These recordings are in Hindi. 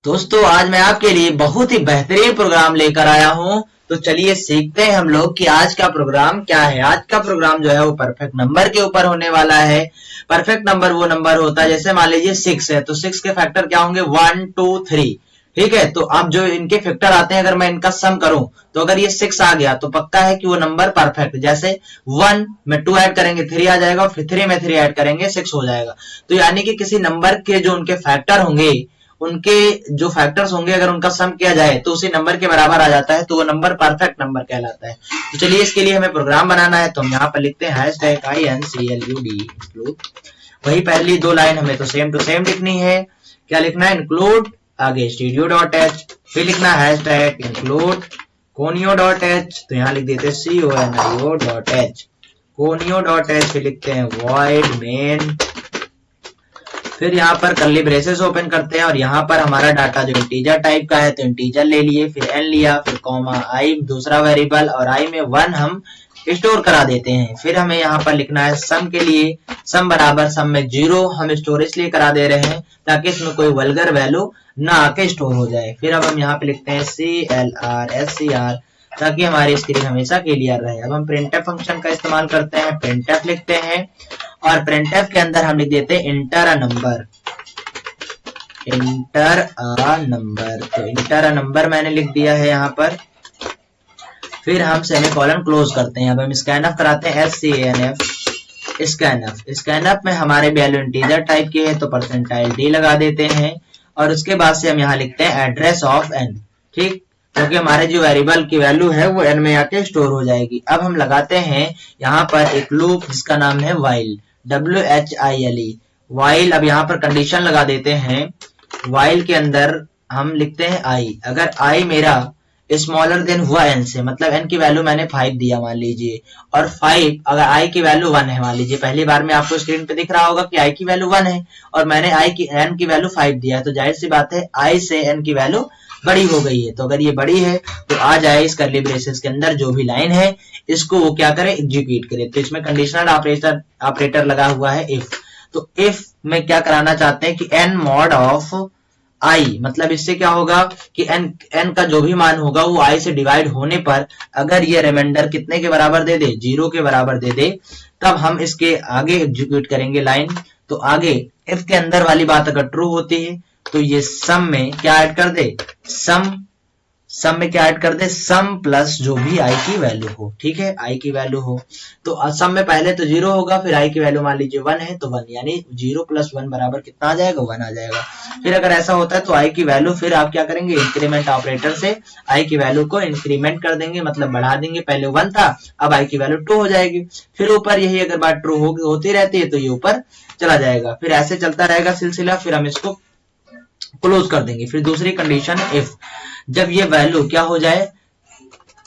दोस्तों आज मैं आपके लिए बहुत ही बेहतरीन प्रोग्राम लेकर आया हूं। तो चलिए सीखते हैं हम लोग कि आज का प्रोग्राम क्या है। आज का प्रोग्राम जो है वो परफेक्ट नंबर के ऊपर होने वाला है। परफेक्ट नंबर वो नंबर होता है, जैसे मान लीजिए 6 है तो 6 के फैक्टर क्या होंगे 1 2 3। ठीक है, तो अब जो इनके फैक्टर आते हैं अगर मैं इनका सम करूं तो अगर ये 6 आ गया तो पक्का है कि वो नंबर परफेक्ट। जैसे 1 में 2 ऐड करेंगे 3 आ जाएगा, फिर 3 में 3 ऐड करेंगे 6 हो जाएगा। तो यानी कि किसी नंबर के जो उनके फैक्टर होंगे, उनके जो फैक्टर्स होंगे अगर उनका सम किया जाए तो उसी नंबर के बराबर आ जाता है, तो वो नंबर परफेक्ट नंबर कहलाता है। तो चलिए इसके लिए हमें प्रोग्राम बनाना है, तो हम यहाँ पर लिखते हैं #include इंक्लूड। वही पहली दो लाइन हमें तो सेम टू सेम लिखनी है। क्या लिखना है? इंक्लूड, आगे studio.h, फिर लिखना है #include conio.h, तो यहाँ लिख देते हैं conio.h, conio.h, फिर लिखते हैं void main, फिर यहाँ पर कर्ली ब्रेसेस ओपन करते हैं और यहाँ पर हमारा डाटा जो इंटीजर टाइप का है तो इंटीजर ले लिए, फिर n लिया, फिर कॉमा i दूसरा वेरिएबल और i में 1 हम स्टोर करा देते हैं। फिर हमें यहाँ पर लिखना है सम के लिए, सम बराबर सम में 0 हम स्टोर इसलिए करा दे रहे हैं ताकि इसमें कोई वल्गर वैल्यू ना आके स्टोर हो जाए। फिर अब हम यहाँ पे लिखते हैं CLR ताकि हमारी स्क्रीन हमेशा क्लियर रहे। अब हम प्रिंटफ फंक्शन का इस्तेमाल करते हैं, प्रिंटफ लिखते हैं और प्रिंटफ के अंदर हम लिख देते हैं inter a number, inter a number. तो इंटर अ नंबर मैंने लिख दिया है यहाँ पर। फिर हम सेमीकोलन क्लोज करते हैं। अब हम स्कैनफ कराते हैं SCANF, स्कैनफ में हमारे वैल्यू इंटीजर टाइप की है तो %d लगा देते हैं और उसके बाद से हम यहाँ लिखते हैं एड्रेस ऑफ n। ठीक, क्योंकि हमारे जो वेरिएबल की वैल्यू है वो n में आके स्टोर हो जाएगी। अब हम लगाते हैं यहाँ पर एक लूप जिसका नाम है while, WHILE, while। अब यहाँ पर कंडीशन लगा देते हैं, while के अंदर हम लिखते हैं i, अगर i मेरा स्मॉलर देन हुआ n से, मतलब n की वैल्यू मैंने 5 दिया मान लीजिए, और 5 अगर i की वैल्यू 1 है मान लीजिए, पहली बार में आपको स्क्रीन पे दिख रहा होगा कि i की वैल्यू 1 है और मैंने n की वैल्यू 5 दिया है, तो जाहिर सी बात है i से n की वैल्यू बड़ी हो गई है। तो अगर ये बड़ी है तो आ जाए इस कर्ली ब्रेसेस के अंदर जो भी लाइन है इसको वो क्या करे, एग्जीक्यूट करे। तो इसमें कंडीशनल ऑपरेटर लगा हुआ है इफ। तो इफ में क्या कराना चाहते हैं कि n mod ऑफ i, मतलब इससे क्या होगा कि n का जो भी मान होगा वो i से डिवाइड होने पर अगर ये रिमाइंडर कितने के बराबर दे दे, 0 के बराबर दे दे, तब हम इसके आगे एग्जीक्यूट करेंगे लाइन। तो आगे इफ के अंदर वाली बात अगर ट्रू होती है तो ये सम में क्या ऐड कर दे, सम में क्या ऐड कर दे, सम प्लस जो भी i की वैल्यू हो। ठीक है, i की वैल्यू हो तो सम में पहले तो 0 होगा, फिर i की वैल्यू मान लीजिए 1 है तो 1, यानी 0 + 1 बराबर कितना आ जाएगा, 1 आ जाएगा। फिर अगर ऐसा होता है तो i की वैल्यू फिर आप क्या करेंगे, इंक्रीमेंट ऑपरेटर से i की वैल्यू को इंक्रीमेंट कर देंगे, मतलब बढ़ा देंगे। पहले 1 था, अब i की वैल्यू 2 हो जाएगी। फिर ऊपर यही अगर बात ट्रू होती रहती है तो ये ऊपर चला जाएगा। फिर ऐसे चलता रहेगा सिलसिला, फिर हम इसको क्लोज कर देंगे। फिर दूसरी कंडीशन इफ, जब ये वैल्यू क्या हो जाए,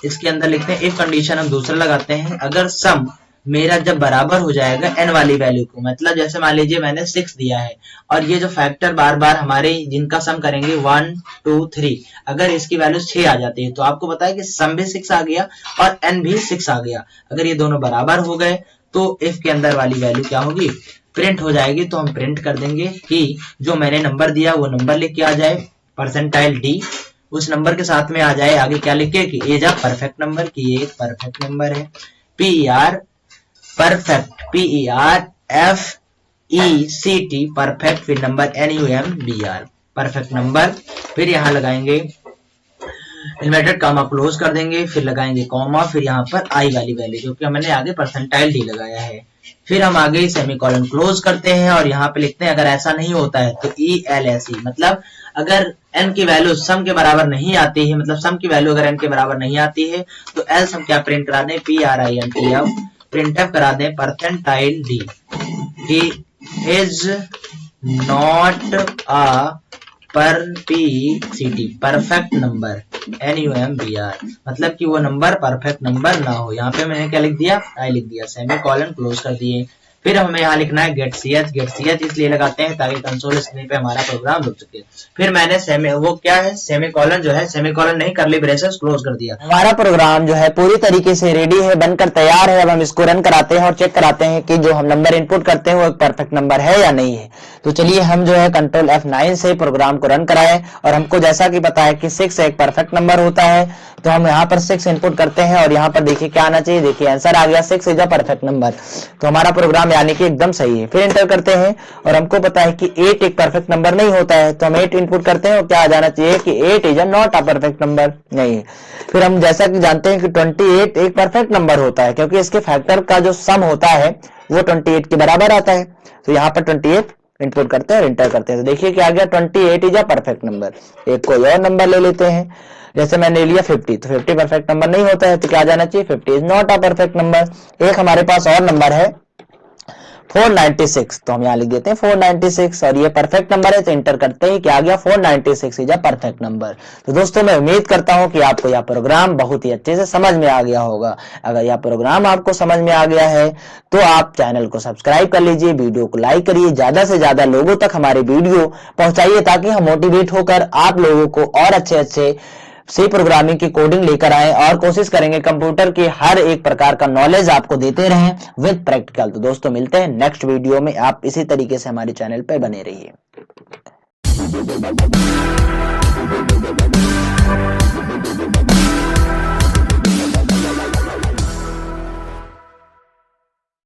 इसके अंदर लिखते हैं इफ कंडीशन हम दूसरा लगाते हैं, अगर सम मेरा जब बराबर हो जाएगा n वाली वैल्यू को, मतलब जैसे मान लीजिए मैंने 6 दिया है और ये जो फैक्टर बार बार हमारे जिनका सम करेंगे 1 2 3, अगर इसकी वैल्यू 6 आ जाती है तो आपको पता है कि सम भी 6 आ गया और n भी 6 आ गया। अगर ये दोनों बराबर हो गए तो इफ के अंदर वाली वैल्यू क्या होगी, प्रिंट हो जाएगी। तो हम प्रिंट कर देंगे कि जो मैंने नंबर दिया वो नंबर लिख के आ जाए, %d उस नंबर के साथ में आ जाए। आगे क्या लिखे कि एज अ परफेक्ट नंबर, की ये एक परफेक्ट नंबर है, PER परफेक्ट, PERFECT परफेक्ट, फिर नंबर NUMBR परफेक्ट नंबर। फिर यहाँ लगाएंगे इन्वर्टेड कॉमा क्लोज कर देंगे, फिर लगाएंगे कॉमा, फिर यहाँ पर i वाली वैल्यू जो कि हमने आगे %d लगाया है। फिर हम आगे सेमीकोलन क्लोज करते हैं और यहाँ पे लिखते हैं अगर ऐसा नहीं होता है तो ELSE, मतलब अगर n की वैल्यू सम के बराबर नहीं आती है, मतलब सम की वैल्यू अगर n के बराबर नहीं आती है तो एल्स हम क्या प्रिंट करा दें, PRINTF, प्रिंटफ करा दें %d, he is not a perfect number, NUMBR, मतलब कि वो नंबर परफेक्ट नंबर ना हो। यहाँ पे मैंने क्या लिख दिया, i लिख दिया, सेमीकोलन क्लोज कर दिए। फिर हमें यहाँ लिखना है गेट सी एच इसलिए लगाते हैं ताकि कंसोल स्क्रीन पे हमारा प्रोग्राम रुक सके। फिर मैंने वो क्या है सेमीकोलन जो है, सेमीकोलन नहीं कर्ली ब्रेसेस क्लोज कर दिया। हमारा प्रोग्राम जो है पूरी तरीके से रेडी है, बनकर तैयार है। अब हम इसको रन कराते हैं और चेक कराते हैं कि जो हम नंबर इनपुट करते हैं वो एक परफेक्ट नंबर है या नहीं है। तो चलिए हम जो है कंट्रोल F9 से प्रोग्राम को रन कराएं और हमको जैसा कि पता है कि 6 एक परफेक्ट नंबर होता है, तो हम यहाँ पर 6 इनपुट करते हैं और यहाँ पर देखिए क्या आना चाहिए, देखिए आंसर आ गया 6 इज अ परफेक्ट नंबर। तो हमारा प्रोग्राम यानी कि एकदम सही है। फिर एंटर करते हैं और हमको पता है कि 8 एक परफेक्ट नंबर नहीं होता है, तो हम 8 इनपुट करते हैं और क्या आ जाना चाहिए कि 8 is a not a perfect number नहीं है। फिर हम जैसा कि जानते हैं कि 28 एक परफेक्ट नंबर होता है क्योंकि इसके फैक्टर का जो सम होता है वो 28 के बराबर आता है। तो यहाँ पर 28 इनपुट करते हैं और इंटर करते हैं, तो देखिए क्या आ गया 28 इज अ परफेक्ट नंबर। एक कोई और नंबर ले लेते हैं, जैसे मैंने लिया 50, तो 50 परफेक्ट नंबर नहीं होता है, तो क्या आ जाना चाहिए 50 is not a perfect number. एक हमारे पास और नंबर है 496, तो हम यहाँ लिख देते हैं 496 और ये परफेक्ट नंबर है, तो इंटर करते हैं, क्या आ गया 496 इज अ परफेक्ट नंबर। तो दोस्तों मैं उम्मीद करता हूं कि आपको यह प्रोग्राम बहुत ही अच्छे से समझ में आ गया होगा। अगर यह प्रोग्राम आपको समझ में आ गया है तो आप चैनल को सब्सक्राइब कर लीजिए, वीडियो को लाइक करिए, ज्यादा से ज्यादा लोगों तक हमारे वीडियो पहुंचाइए ताकि हम मोटिवेट होकर आप लोगों को और अच्छे सी प्रोग्रामिंग की कोडिंग लेकर आए और कोशिश करेंगे कंप्यूटर के हर एक प्रकार का नॉलेज आपको देते रहें विद प्रैक्टिकल। तो दोस्तों मिलते हैं नेक्स्ट वीडियो में, आप इसी तरीके से हमारे चैनल पर बने रहिए।